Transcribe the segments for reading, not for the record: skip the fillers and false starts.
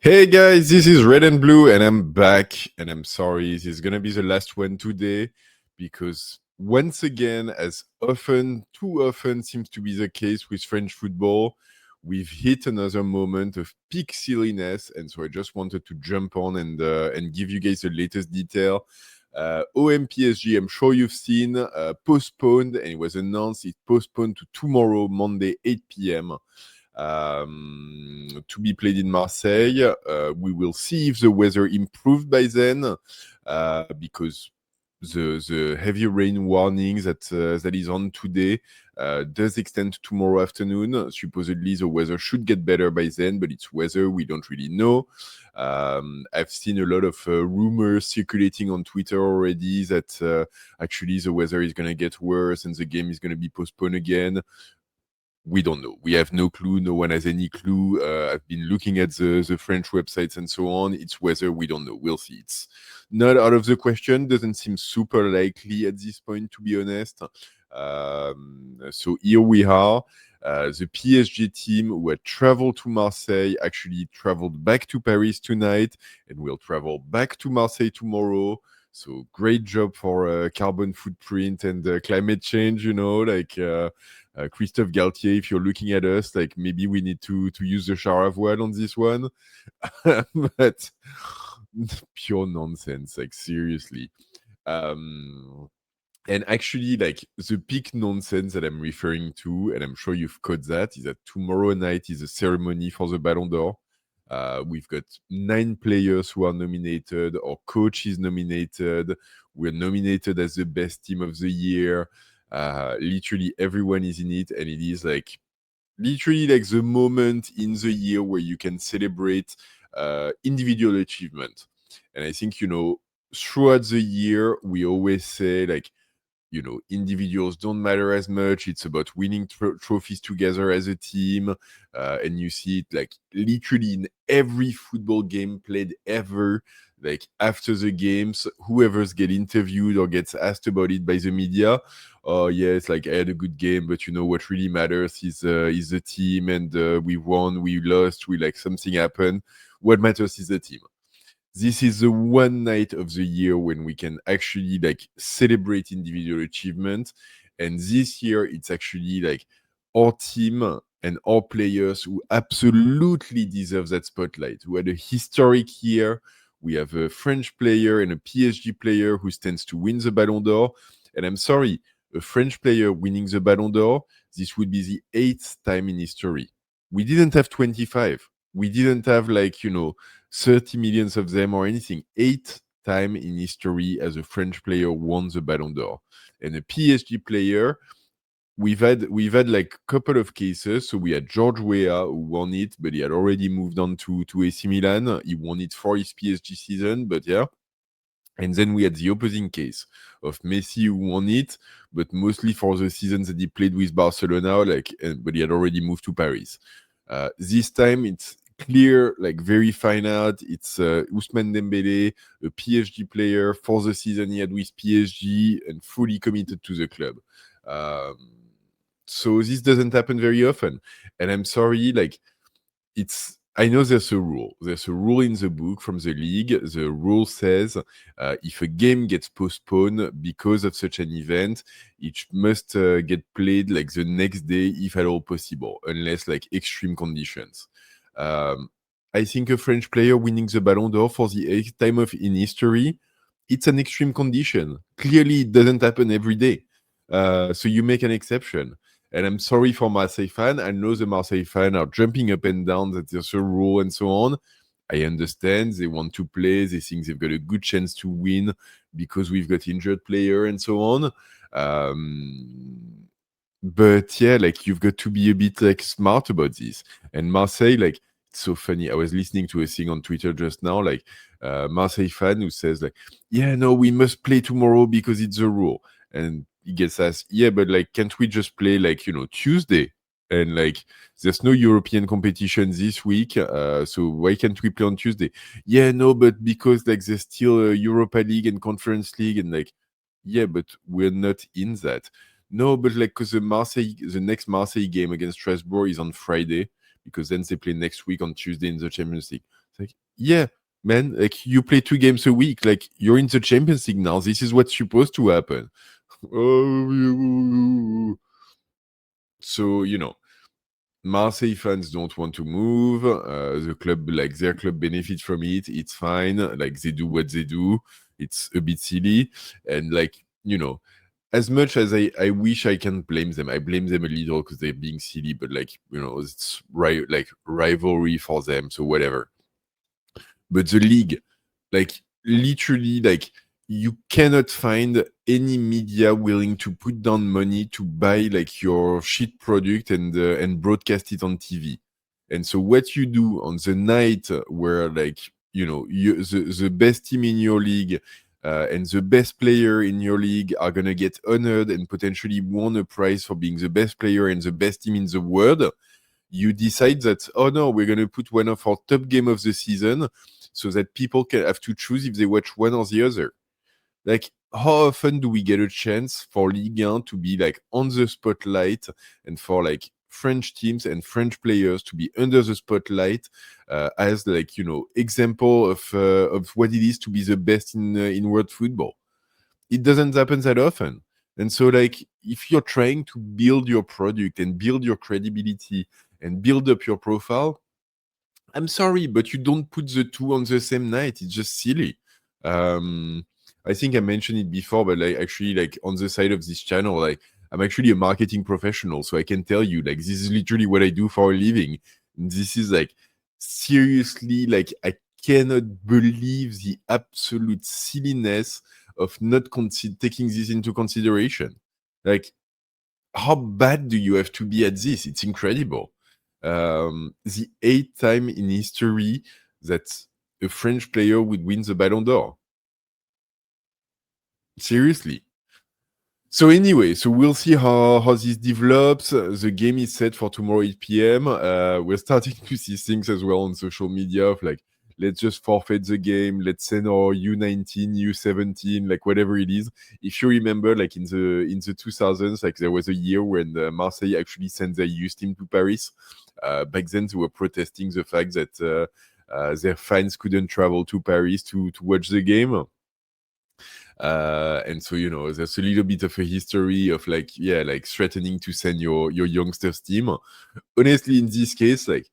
Hey guys, this is Red and Blue, and I'm back. And I'm sorry, this is gonna be the last one today because once again, as often, too often seems to be the case with French football, we've hit another moment of peak silliness. And so I just wanted to jump on and give you guys the latest detail. OM PSG, I'm sure you've seen, postponed, and it was announced it's postponed to tomorrow, Monday, 8 p.m. To be played in Marseille. We will see if the weather improved by then, because the heavy rain warning that is on today does extend to tomorrow afternoon. Supposedly the weather should get better by then, but it's weather we don't really know. I've seen a lot of rumors circulating on Twitter already that actually the weather is going to get worse and the game is going to be postponed again. We don't know. We have no clue. No one has any clue. I've been looking at the French websites and so on. It's weather. We don't know. We'll see. It's not out of the question. Doesn't seem super likely at this point, to be honest. So here we are. The PSG team who had traveled to Marseille actually traveled back to Paris tonight and will travel back to Marseille tomorrow. So great job for carbon footprint and climate change, Christophe Galtier, if you're looking at us, like maybe we need to use the char voile on this one. But pure nonsense, like seriously. And actually, like the peak nonsense that I'm referring to, and I'm sure you've caught that, is that tomorrow night is a ceremony for the Ballon d'Or. We've got 9 players who are nominated. Our coach is nominated. We're nominated as the best team of the year. Literally everyone is in it, and it is like literally like the moment in the year where you can celebrate individual achievement. And I think, throughout the year, we always say like, individuals don't matter as much. It's about winning trophies together as a team. And you see it like literally in every football game played ever. Like after the games, whoever's get interviewed or gets asked about it by the media, oh yes, like I had a good game, but what really matters is the team, and we won, we lost, we like something happened. What matters is the team. This is the one night of the year when we can actually like celebrate individual achievement. And this year, it's actually like our team and our players who absolutely deserve that spotlight, who had a historic year. We have a French player and a PSG player who stands to win the Ballon d'Or. And I'm sorry, a French player winning the Ballon d'Or, this would be the 8th time in history. We didn't have 25. We didn't have 30 millions of them or anything. 8th time in history as a French player won the Ballon d'Or. And a PSG player, we've had like a couple of cases. So we had George Weah who won it, but he had already moved on to AC Milan. He won it for his PSG season, but yeah. And then we had the opposing case of Messi who won it, but mostly for the seasons that he played with Barcelona, but he had already moved to Paris. This time it's clear, like very fine art. It's Ousmane Dembélé, a PSG player for the season he had with PSG and fully committed to the club. So this doesn't happen very often. And I'm sorry, I know there's a rule. There's a rule in the book from the league. The rule says if a game gets postponed because of such an event, it must get played like the next day, if at all possible, unless like extreme conditions. I think a French player winning the Ballon d'Or for the 8th time in history, it's an extreme condition. Clearly, it doesn't happen every day. So you make an exception. And I'm sorry for Marseille fan. I know the Marseille fan are jumping up and down that there's a rule and so on. I understand they want to play. They think they've got a good chance to win because we've got injured player and so on. But yeah, like you've got to be a bit like smart about this. And Marseille, like it's so funny. I was listening to a thing on Twitter just now, like Marseille fan who says like, yeah, no, we must play tomorrow because it's a rule. And he gets asked, yeah, but like, can't we just play like, Tuesday? And like, there's no European competition this week, so why can't we play on Tuesday? Yeah, no, but because like there's still a Europa League and Conference League, and like, yeah, but we're not in that. No, but like, because the next Marseille game against Strasbourg is on Friday, because then they play next week on Tuesday in the Champions League. Like, yeah, man, like you play 2 games a week, like you're in the Champions League now. This is what's supposed to happen. So, Marseille fans don't want to move. The club, like their club, benefits from it. It's fine. Like they do what they do. It's a bit silly, and as much as I wish I can blame them, I blame them a little because they're being silly. But it's like rivalry for them, so whatever. But the league, like literally, like you cannot find any media willing to put down money to buy like your shit product and broadcast it on TV. And so what you do on the night where like the best team in your league and the best player in your league are gonna get honored and potentially won a prize for being the best player and the best team in the world, you decide that, oh no, we're going to put one of our top game of the season so that people can have to choose if they watch one or the other. Like, how often do we get a chance for Ligue 1 to be like on the spotlight and for like French teams and French players to be under the spotlight as like, example of what it is to be the best in world football? It doesn't happen that often. And so, like, if you're trying to build your product and build your credibility and build up your profile, I'm sorry, but you don't put the two on the same night. It's just silly. I think I mentioned it before, but like actually, like on the side of this channel, like I'm actually a marketing professional, so I can tell you, like, this is literally what I do for a living. And this is like seriously, like I cannot believe the absolute silliness of not taking this into consideration. Like, how bad do you have to be at this? It's incredible. The 8th time in history that a French player would win the Ballon d'Or. Seriously. So anyway, we'll see how this develops. The game is set for tomorrow 8 p.m. We're starting to see things as well on social media of like, let's just forfeit the game. Let's send our U19, U17, like whatever it is. If you remember, like in the 2000s, like there was a year when Marseille actually sent their youth team to Paris. Back then, they were protesting the fact that their fans couldn't travel to Paris to watch the game. And so there's a little bit of a history of like threatening to send your youngsters team. Honestly, in this case, like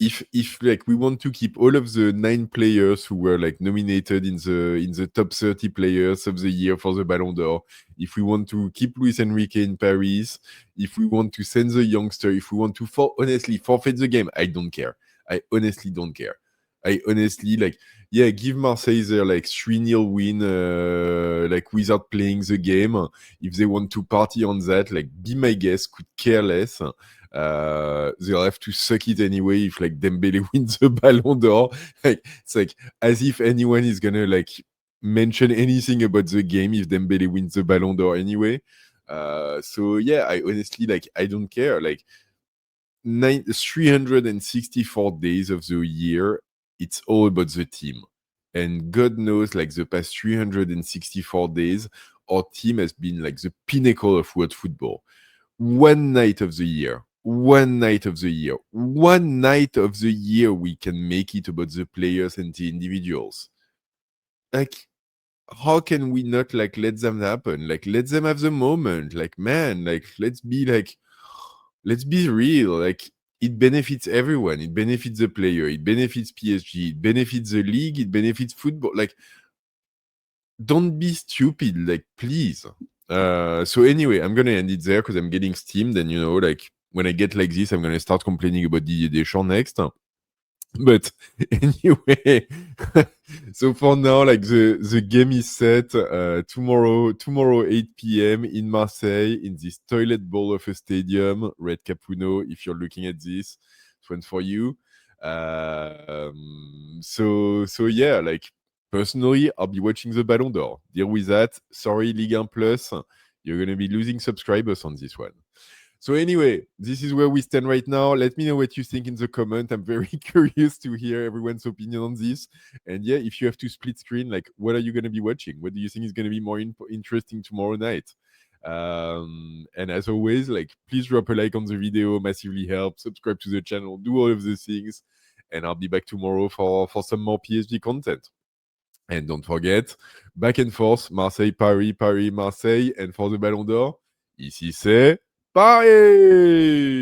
if like we want to keep all of the 9 players who were like nominated in the top 30 players of the year for the Ballon d'Or, if we want to keep Luis Enrique in Paris, if we want to send the youngster, if we want to honestly forfeit the game, I don't care. I honestly don't care. I honestly give Marseille their like 3-0 win like without playing the game. If they want to party on that, like be my guest, could care less. They'll have to suck it anyway if like Dembélé wins the Ballon d'Or. Like, it's like as if anyone is gonna like mention anything about the game if Dembélé wins the Ballon d'Or anyway. So yeah, I honestly I don't care. Like 364 days of the year, it's all about the team. And God knows, like the past 364 days, our team has been like the pinnacle of world football. One night of the year, we can make it about the players and the individuals. Like, how can we not like let them happen? Like, let them have the moment. Like, man, like let's be real. Like, it benefits everyone. It benefits the player. It benefits PSG. It benefits the league. It benefits football. Like, don't be stupid. Like, please. So anyway, I'm gonna end it there because I'm getting steamed, and like when I get like this, I'm gonna start complaining about Didier Deschamps next. But anyway, so for now, like the game is set tomorrow 8 p.m. in Marseille in this toilet bowl of a stadium. Red Capuno, if you're looking at this, it's one for you. So yeah, like personally, I'll be watching the Ballon d'Or. Deal with that. Sorry, Ligue 1 Plus, you're gonna be losing subscribers on this one. So anyway, this is where we stand right now. Let me know what you think in the comment. I'm very curious to hear everyone's opinion on this. And yeah, if you have to split screen, like what are you going to be watching? What do you think is going to be more interesting tomorrow night? And as always, like please drop a like on the video, massively help. Subscribe to the channel, do all of those things. and I'll be back tomorrow for some more PSG content. And don't forget, back and forth, Marseille, Paris, Paris, Marseille, and for the Ballon d'Or, ici c'est Paris!